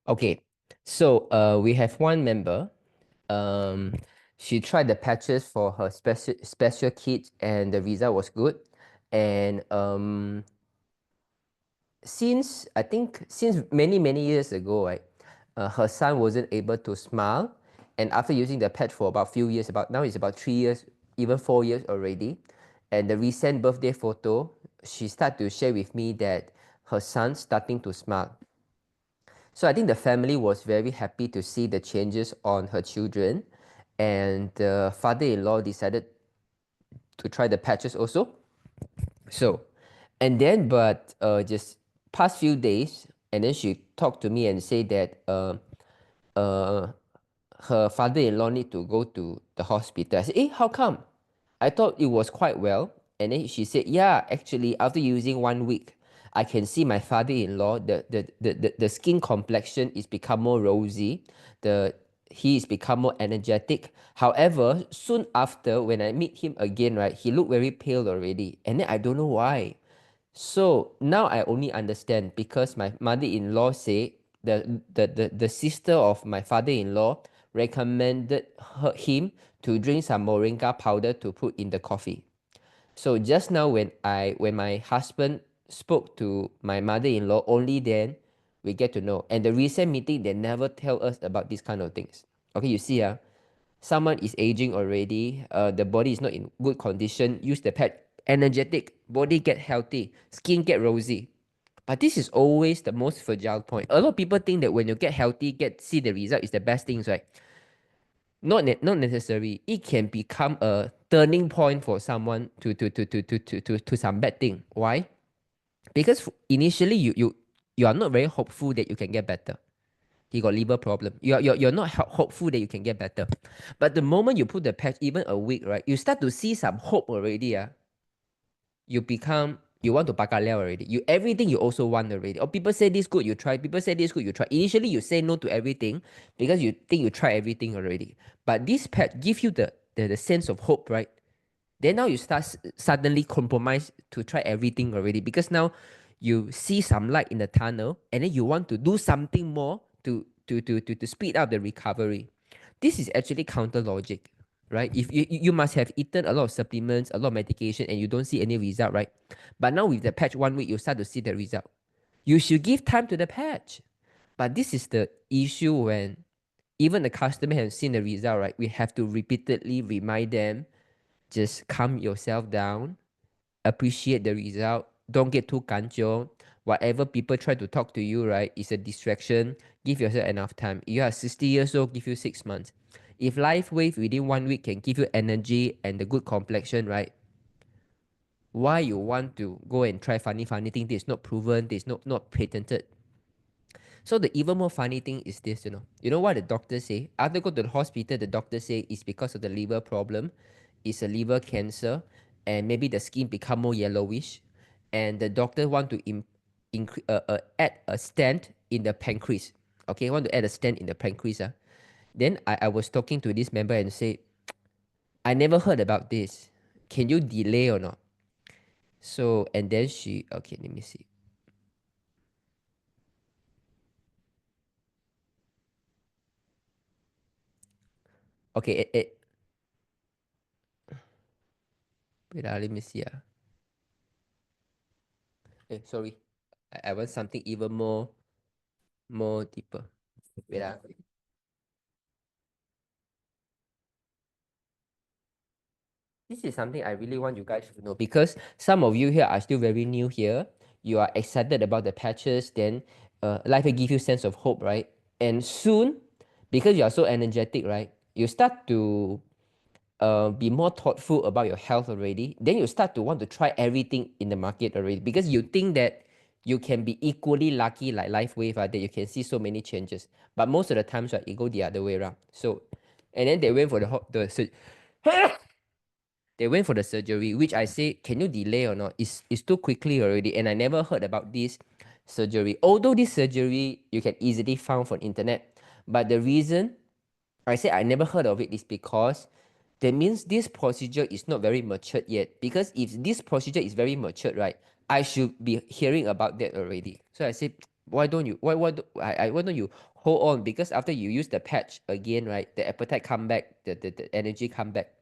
Okay, so we have one member. Um, she tried the patches for her special kids, and the result was good. And since I think since many years ago, right, her son wasn't able to smile, and after using the patch for about few years, about now it's about 3 years, even 4 years already. And the recent birthday photo, she started to share with me that her son's starting to smile. So I think the family was very happy to see the changes on her children, and the father-in-law decided to try the patches also. So, and then but just past few days, and then she talked to me and said that uh, her father-in-law need to go to the hospital. I said, how come? I thought it was quite well. And then she said, yeah, actually, after using 1 week, I can see my father-in-law, the skin complexion is become more rosy. He is become more energetic. However, soon after, when I meet him again, right, he looked very pale already. And then I don't know why. So now I only understand because my mother-in-law said the sister of my father-in-law recommended him to drink some moringa powder to put in the coffee. So just now when my husband spoke to my mother-in-law, only then we get to know. And the recent meeting, they never tell us about these kind of things. Okay, you see, someone is aging already, the body is not in good condition, use the pad, energetic, body get healthy, skin get rosy. But this is always the most fragile point. A lot of people think that when you get healthy, see the result is the best things, right? Not necessary. It can become a turning point for someone to some bad thing. Why? Because initially you are not very hopeful that you can get better. He got liver problem. You're not hopeful that you can get better. But the moment you put the patch, even a week, right, you start to see some hope already. You want to bakaliao already. Everything you also want already. Or people say this good, you try. People say this good, you try. Initially you say no to everything because you think you try everything already. But this patch give you the sense of hope, right? Then now you start suddenly compromise to try everything already because now you see some light in the tunnel and then you want to do something more to speed up the recovery. This is actually counter logic, right? If you must have eaten a lot of supplements, a lot of medication, and you don't see any result, right? But now with the patch 1 week, you start to see the result. You should give time to the patch. But this is the issue when even the customer has seen the result, right? We have to repeatedly remind them, just calm yourself down, appreciate the result, don't get too kanchiong. Whatever people try to talk to you, right, is a distraction. Give yourself enough time. If you are 60 years old, give you 6 months. If Lifewave within 1 week can give you energy and the good complexion, right, why you want to go and try funny thing? This is not proven, this is not patented. So the even more funny thing is this, you know what the doctor say? After go to the hospital, the doctor say it's because of the liver problem, it's a liver cancer, and maybe the skin become more yellowish, and the doctor want to add a stent in the pancreas. Okay, want to add a stent in the pancreas. Then I was talking to this member and say, I never heard about this. Can you delay or not? So and then she okay, let me see. Okay, wait, let me see. Sorry. I want something even more deeper. Wait. This is something I really want you guys to know because some of you here are still very new here. You are excited about the patches, then life will give you sense of hope, right? And soon, because you are so energetic, right? You start to be more thoughtful about your health already. Then you start to want to try everything in the market already because you think that you can be equally lucky like Lifewave, that you can see so many changes. But most of the times, right, it go the other way around. So, and then they went for they went for the surgery, which I say, can you delay or not? It's too quickly already, and I never heard about this surgery. Although this surgery you can easily find from internet, but the reason I say I never heard of it is because that means this procedure is not very matured yet. Because if this procedure is very matured, right, I should be hearing about that already. So I said, why don't you why don't you hold on? Because after you use the patch again, right, the appetite come back, the energy come back.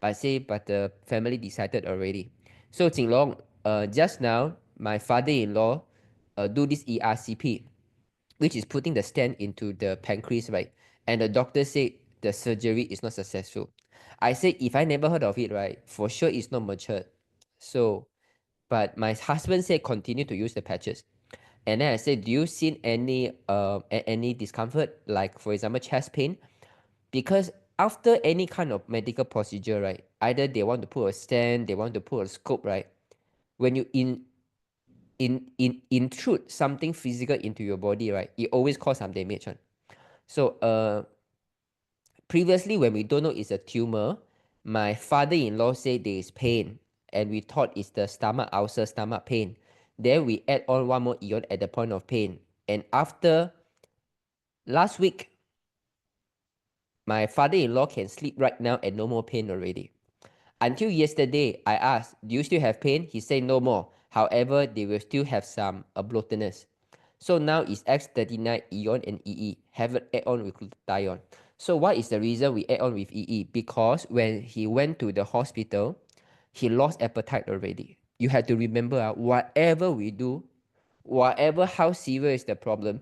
But the family decided already. So Jinlong, just now my father-in-law do this ERCP, which is putting the stent into the pancreas, right? And the doctor said the surgery is not successful. I said, if I never heard of it, right, for sure it's not matured. So, but my husband said continue to use the patches. And then I said, do you see any discomfort, like for example chest pain? Because after any kind of medical procedure, right, either they want to put a stent, they want to put a scope, right? When you intrude something physical into your body, right, it always cause some damage. So previously when we don't know it's a tumor, my father-in-law said there is pain, and we thought it's the stomach ulcer, stomach pain. Then we add on one more ion at the point of pain. And after last week, my father-in-law can sleep right now and no more pain already. Until yesterday, I asked, do you still have pain? He said no more. However, they will still have some bloatiness. So now it's X39, Eon, and EE. Haven't add on with glutathione. So what is the reason we add on with EE? Because when he went to the hospital, he lost appetite already. You have to remember, whatever we do, whatever how serious is the problem,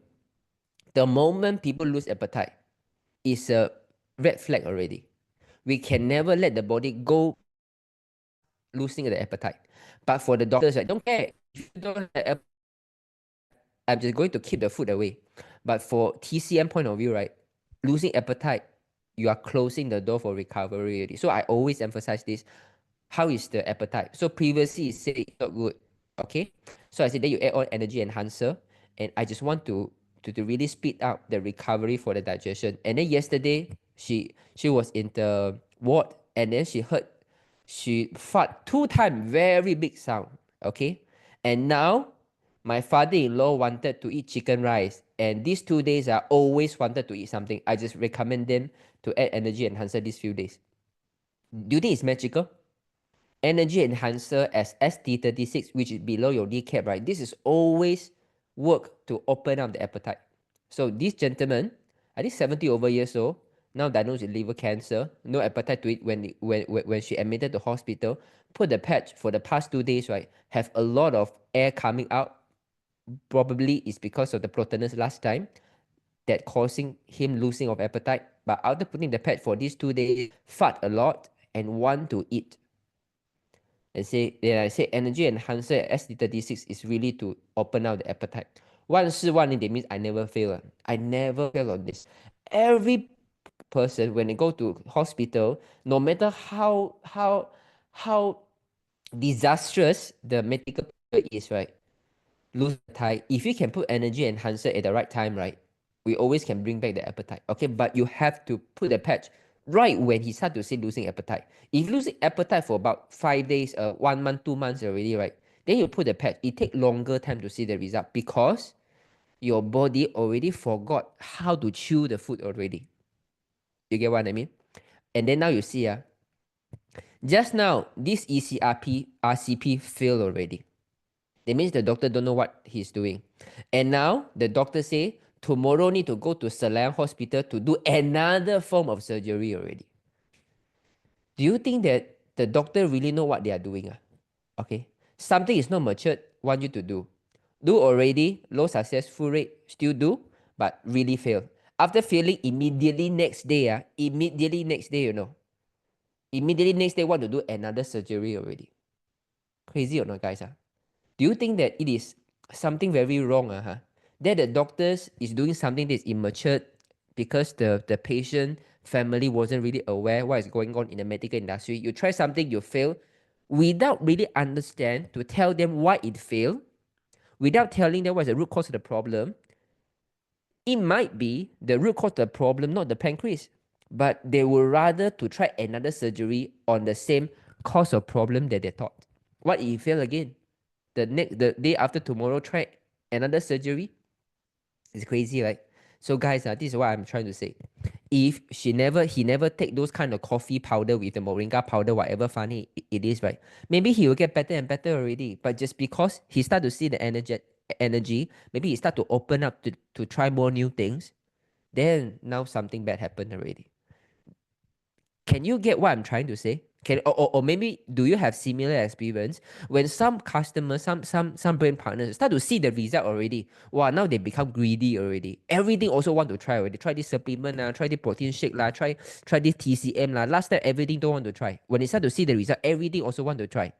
the moment people lose appetite, is a red flag already. We can never let the body go losing the appetite. But for the doctors, I don't care. If you don't have, I'm just going to keep the food away. But for TCM point of view, right, losing appetite, you are closing the door for recovery already. So I always emphasize this. How is the appetite? So previously it said it's not good. Okay. So I said that you add on energy enhancer, and I just want to really speed up the recovery for the digestion. And then yesterday she was in the ward, and then she fart 2 times, very big sound. Okay. And now my father-in-law wanted to eat chicken rice, and these 2 days I always wanted to eat something. I just recommend them to add energy enhancer these few days. Do you think it's magical? Energy enhancer as ST36, which is below your kneecap, right? This is always work to open up the appetite. So this gentleman, I think 70 over years old, now diagnosed with liver cancer, no appetite to eat when she admitted to hospital, put the patch for the past 2 days, right? Have a lot of air coming out. Probably it's because of the proteinus last time that causing him losing of appetite. But after putting the patch for these 2 days, fart a lot and want to eat. And I say energy enhancer ST36 is really to open out the appetite. 万事万灵, that means I never fail. I never fail on this. Every person, when they go to hospital, no matter how disastrous the medical is, right? Lose appetite. If you can put energy enhancer at the right time, right? We always can bring back the appetite. Okay, but you have to put the patch right when he start to say losing appetite. If losing appetite for about 5 days, 1 month, 2 months already, right? Then you put the patch. It take longer time to see the result because your body already forgot how to chew the food already. You get what I mean? And then now you see, just now this RCP failed already. That means the doctor don't know what he's doing. And now the doctor say tomorrow need to go to Selain hospital to do another form of surgery already. Do you think that the doctor really know what they are doing? Okay. Something is not matured, want you to do. Do already, low successful rate, still do, but really fail. After failing, immediately next day, immediately next day, immediately next day want to do another surgery already. Crazy or not, guys? Do you think that it is something very wrong? That the doctors is doing something that is immature because the patient family wasn't really aware what is going on in the medical industry. You try something, you fail, without really understand to tell them why it failed, without telling them what's the root cause of the problem. It might be the root cause of the problem, not the pancreas, but they would rather to try another surgery on the same cause of problem that they thought. What if it fail again? The day after tomorrow, try another surgery. It's crazy, right? So guys, this is what I'm trying to say. If he never take those kind of coffee powder with the moringa powder, whatever funny it is, right? Maybe he will get better and better already. But just because he start to see the energy, maybe he start to open up to try more new things, then now something bad happened already. Can you get what I'm trying to say? Or maybe do you have similar experience when some customers, some brand partners start to see the result already? Wow, now they become greedy already. Everything also want to try already. Try this supplement lah, try this protein shake lah, try this TCM lah. Last time everything don't want to try. When they start to see the result, everything also want to try.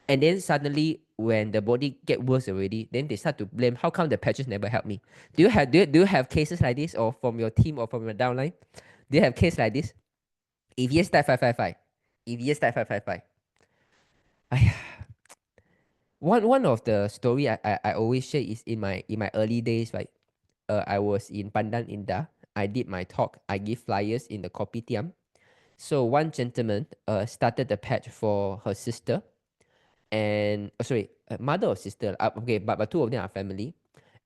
And then suddenly when the body get worse already, then they start to blame, how come the patches never help me? Do you have cases like this, or from your team or from your downline? Do you have case like this? If yes, type 555. If yes, type 555. One of the story I always share is in my early days, right? I was in Pandan Indah. I did my talk. I give flyers in the kopitiam. So one gentleman started the patch for her sister, and mother or sister. Okay, but two of them are family.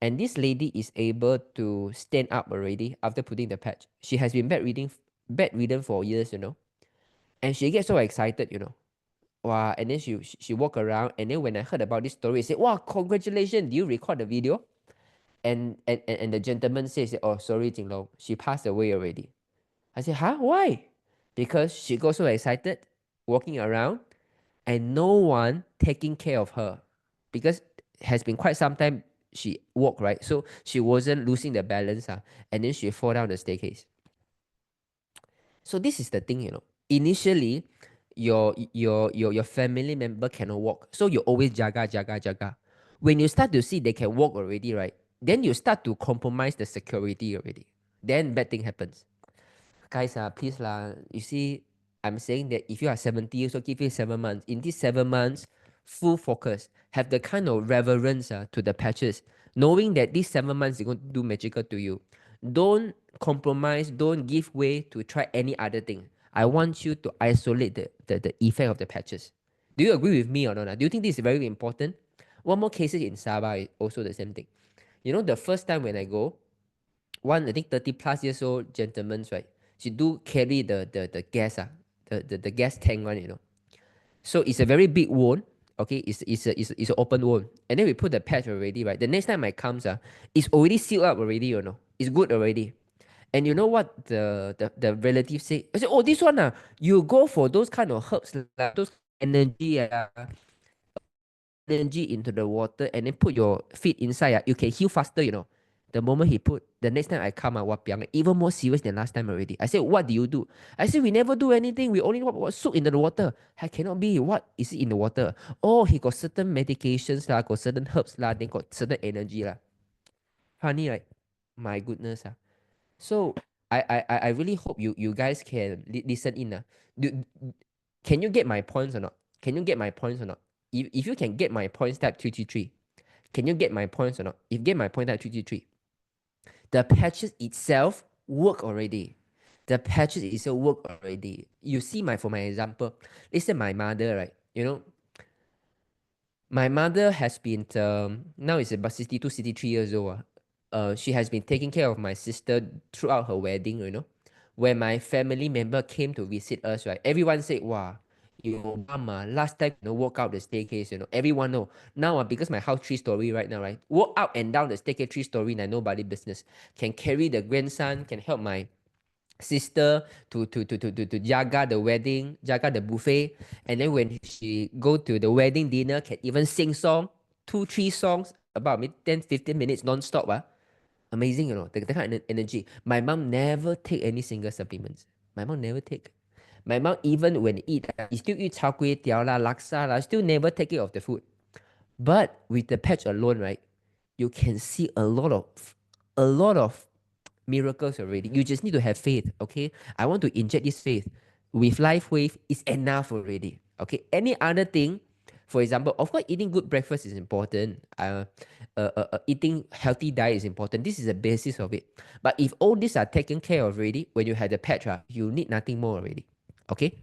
And this lady is able to stand up already after putting the patch. She has been bedridden for years, and she gets so excited, Wow, and then she walk around, and then when I heard about this story, I said, wow, congratulations, do you record the video? And the gentleman says, oh, sorry, Jinlong, she passed away already. I said, huh, why? Because she got so excited, walking around, and no one taking care of her. Because it has been quite some time she walked, right? So she wasn't losing the balance, and then she fall down the staircase. So this is the thing, Initially, your family member cannot walk, so you always jaga. When you start to see they can walk already, right? Then you start to compromise the security already. Then bad thing happens. Guys, please lah. You see, I'm saying that if you are 70 years old, give you 7 months. In these 7 months, full focus, have the kind of reverence to the patches, knowing that these 7 months are going to do magical to you. Don't compromise, don't give way to try any other thing. I want you to isolate the effect of the patches. Do you agree with me or not? Do you think this is very important? One more cases in Sabah is also the same thing. The first time when I go, I think 30 plus years old gentlemen, right? She do carry the gas, the gas tank one. So it's a very big wound. Okay, it's an open wound, and then we put the patch already, right? The next time I comes, it's already sealed up already, It's good already. And you know what the relatives say? I say, oh, this one, you go for those kind of herbs, those energy, energy into the water, and then put your feet inside, you can heal faster, The moment he put, the next time I come, even more serious than last time already. I said, what do you do? I said, we never do anything. We only soak into the water. I cannot be. What is it in the water? Oh, he got certain medications, got certain herbs, then got certain energy. Funny, right? My goodness. So I really hope you guys can listen in. Can you get my points or not? Can you get my points or not? If you can get my points, type 333. Can you get my points or not? If you get my point, type 333. The patches itself work already. The patches itself work already. You see for my example, let's say my mother, right? My mother has been, now it's about 62, 63 years old. She has been taking care of my sister throughout her wedding, When my family member came to visit us, right? Everyone said, wow, your mom, last time, walk out the staircase, Everyone know. Now, because my house 3-story right now, right? Walk up and down the staircase 3-story, and nobody business. Can carry the grandson, can help my sister to jaga the wedding, jaga the buffet. And then when she go to the wedding dinner, can even sing song, 2-3 songs, about 10-15 minutes non-stop. Amazing, the kind of energy. My mom never take any single supplements. My mom never take. My mom, even when eat, still eat char kway teow lah, laksa lah, still never take it of the food. But with the patch alone, right, you can see a lot of miracles already. You just need to have faith, okay? I want to inject this faith. With Lifewave, it's enough already, okay? Any other thing, for example, of course, eating good breakfast is important. Eating healthy diet is important. This is the basis of it. But if all these are taken care of already, when you have the patch, you need nothing more already, okay?